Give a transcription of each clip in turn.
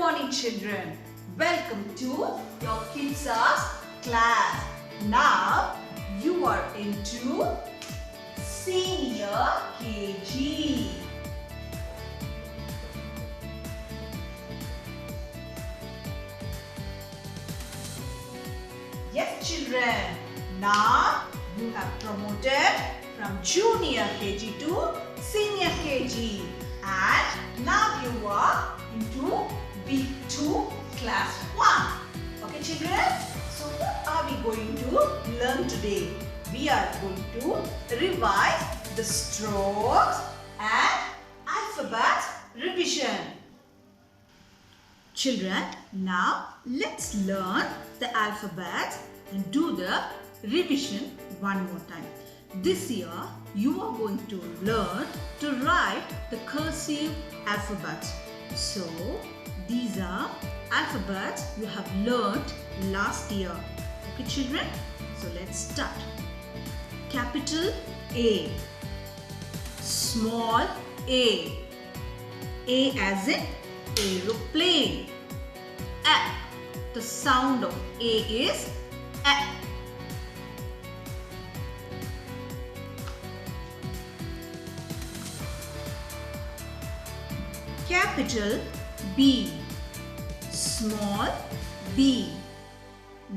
morning, children. Welcome to your Kids class. Now you are into Senior KG. Yes, children. Now you have promoted from Junior KG to Senior KG. And now you are into week 2 class 1. Okay, children? So what are we going to learn today? We are going to revise the strokes and alphabet revision. Children, now let's learn the alphabet and do the revision one more time. This year, you are going to learn to write the cursive alphabet. So, these are alphabets you have learned last year. Okay, children? So, let's start. Capital A, small a as in aeroplane. A. The sound of A is A. Capital B, small b.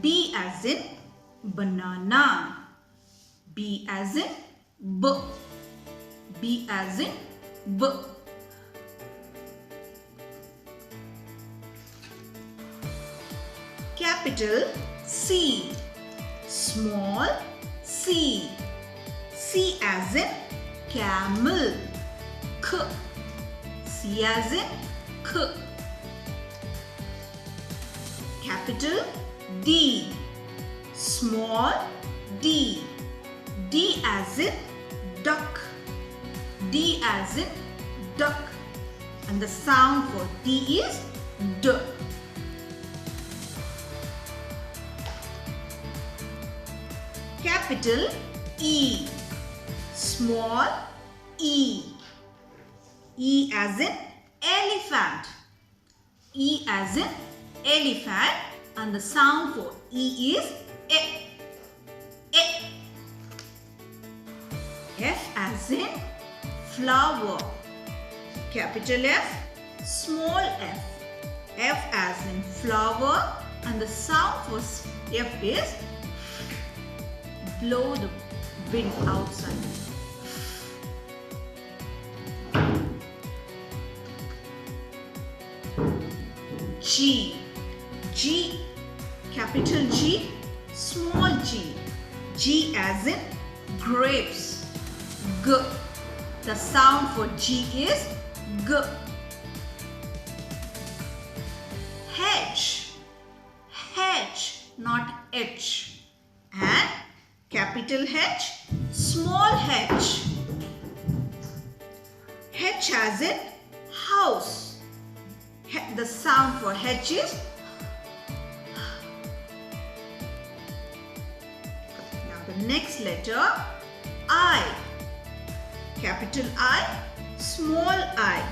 B as in banana. B as in B. B as in B. Capital C, small c. C as in camel. C. C as in K. Capital D, small d. D as in duck. D as in duck. And the sound for D is D. Capital E, small e. E as in elephant. E as in elephant, and the sound for E is E. E. F as in flower. Capital F, small f. F as in flower, and the sound for F is blow the wind outside. G. G. Capital G, small g. G as in grapes. G. The sound for G is G. H. H, not H. And capital H, small h. H as in house. The sound for H is now the next letter I. Capital I, small I.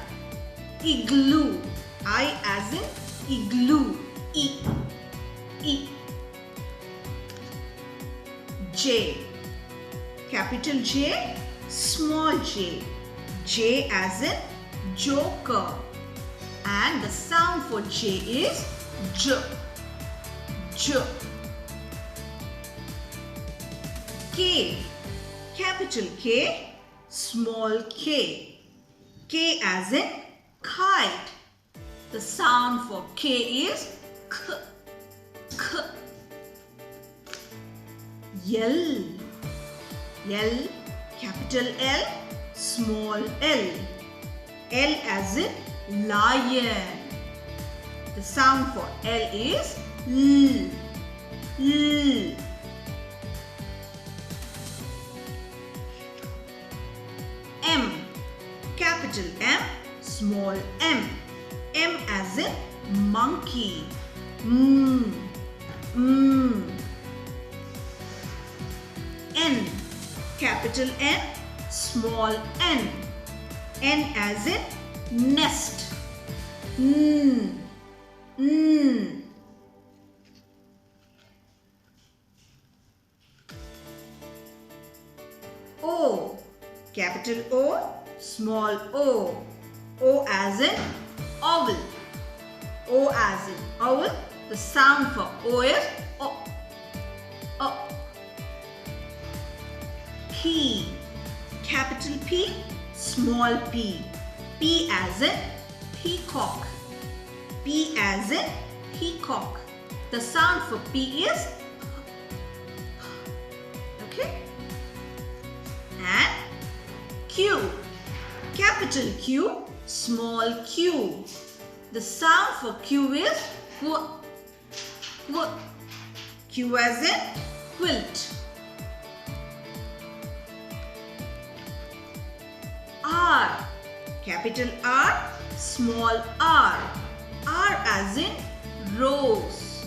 Igloo. I as in igloo. E. E. J. Capital J, small j. J as in joker. And the sound for J is J. J. K. Capital K, small k. K as in kite. The sound for K is K. K. L. L. Capital L, small l. L as in lion. The sound for L is L. L. M. Capital M, small m. M as in monkey. N. Capital N, small n. N as in nest. N. O. Capital O, small o. O as in owl. O as in owl. The sound for O is O. O. P. Capital P, small p. P as in peacock. P as in peacock. The sound for P is okay. And Q. Capital Q, small q. The sound for Q is Q. Q. Q as in quilt. R. Capital R, small r. R as in rose.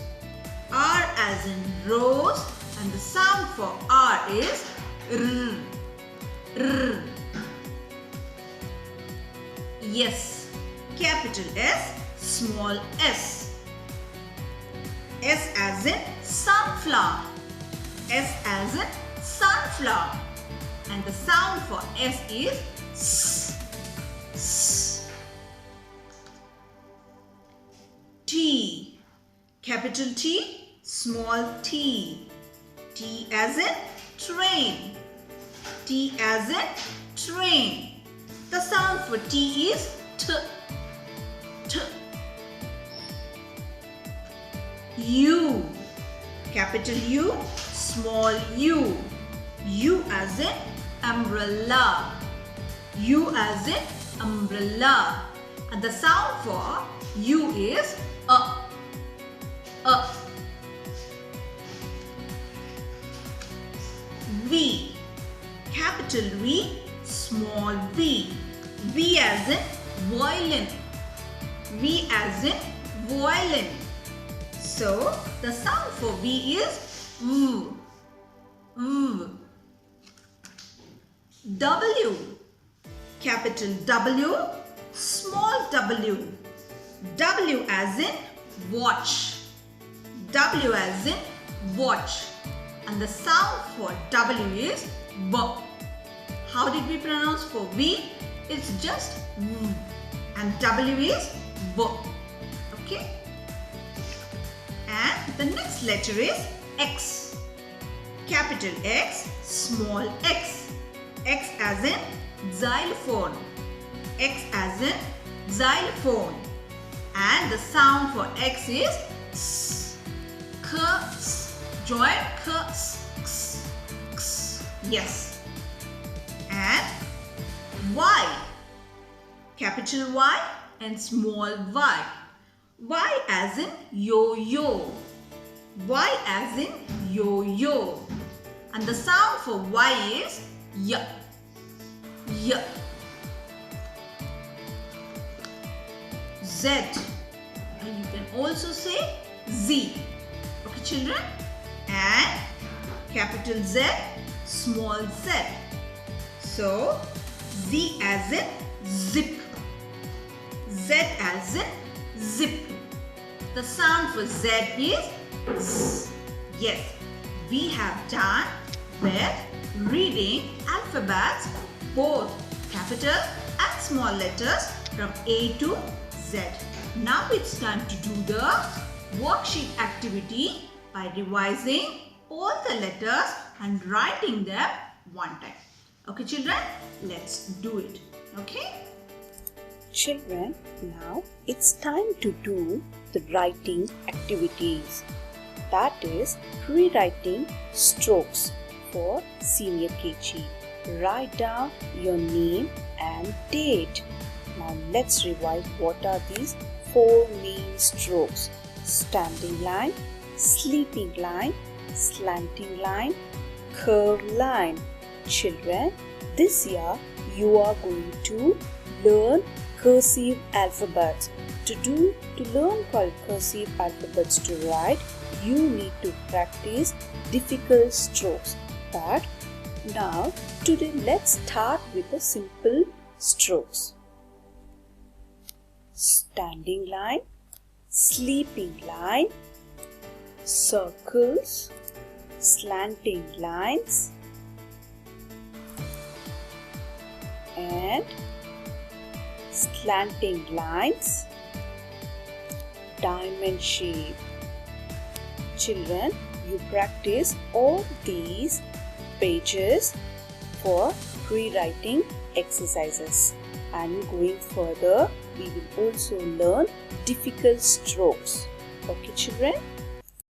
R as in rose, and the sound for R is R. R. Yes. Capital S, small s. S as in sunflower. S as in sunflower. And the sound for S is S. S. T. Capital T, small t. T as in train. T as in train. The sound for T is T. T. U. Capital U, small u. U as in umbrella. U as in umbrella. And the sound for U is A. A. V. Capital V, small v. V as in violin. V as in violin. So the sound for V is V. V. W. Capital W, small w. W as in watch. W as in watch. And the sound for W is B. How did we pronounce for V? It's just V. And W is B. Okay? And the next letter is X. Capital X, small x. X as in xylophone. X as in xylophone. And the sound for X is S. K, S. Join K, S, X, X. Yes. And Y. Capital Y and small y. Y as in yo-yo. Y as in yo-yo. And the sound for Y is Y. Y. Z. And you can also say Z. Okay, children? And capital Z, small z. So, Z as in zip. Z as in zip. The sound for Z is Z. Yes, we have done with reading alphabets, both capital and small letters from A to Z. Now it's time to do the worksheet activity by revising all the letters and writing them one time. Okay, children, let's do it. Okay? Children, now it's time to do the writing activities. That is rewriting strokes for senior KG. Write down your name and date. Now let's revise what are these 4 main strokes. Standing line, sleeping line, slanting line, curved line. Children, this year you are going to learn cursive alphabets. To learn cursive alphabets to write, you need to practice difficult strokes. But now, today let's start with the simple strokes. Standing line, sleeping line, circles, slanting lines, and slanting lines, diamond shape. Children, you practice all these pages for rewriting exercises, and going further we will also learn difficult strokes. Okay children?